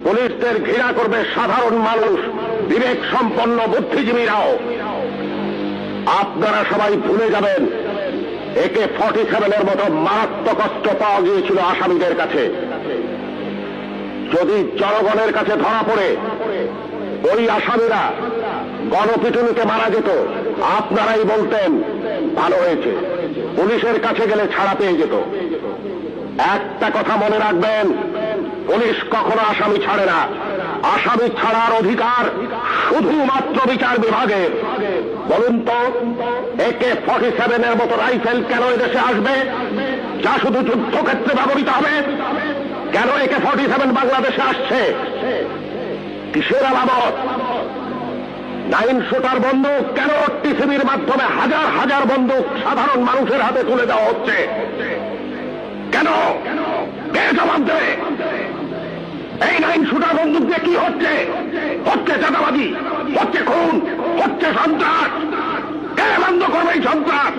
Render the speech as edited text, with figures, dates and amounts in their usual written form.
পুলিশদের ঘৃণা করবে সাধারণ মানুষ, বিবেক সম্পন্ন বুদ্ধিজীবীরাও। আপনারা সবাই ভুলে যাবেন AK-47 মতো মারাত্মক অস্ত্র পাওয়া গিয়েছিল আসামিদের কাছে। যদি জনগণের কাছে ধরা পড়ে ওই আসামিরা গণপিটুনিতে মারা যেত, আপনারাই বলতেন ভালো হয়েছে, পুলিশের কাছে গেলে ছাড়া পেয়ে যেত। একটা কথা মনে রাখবেন, পুলিশ কখনো আসামি ছাড়ে না। আসামি ছাড়ার অধিকার শুধুমাত্র বিচার বিভাগের। বলুন তো, AK-47 মতো রাইফেল কেন এদেশে আসবে, যা শুধু যুদ্ধক্ষেত্রে ব্যবহৃত হবে? কেন AK-47 বাংলাদেশে আসছে? কিসের আলামত? 9 শুটার বন্দুক কেন টিসিবির মাধ্যমে হাজার হাজার বন্দুক সাধারণ মানুষের হাতে তুলে দেওয়া হচ্ছে? কেন? কে জবাব দেবে? এই 9 শুটার বন্দুক দিয়ে কি হচ্ছে? হচ্ছে চাঁদাবাজি, হচ্ছে খুন, হচ্ছে সন্ত্রাস। কে বন্ধ করবে এই সন্ত্রাস?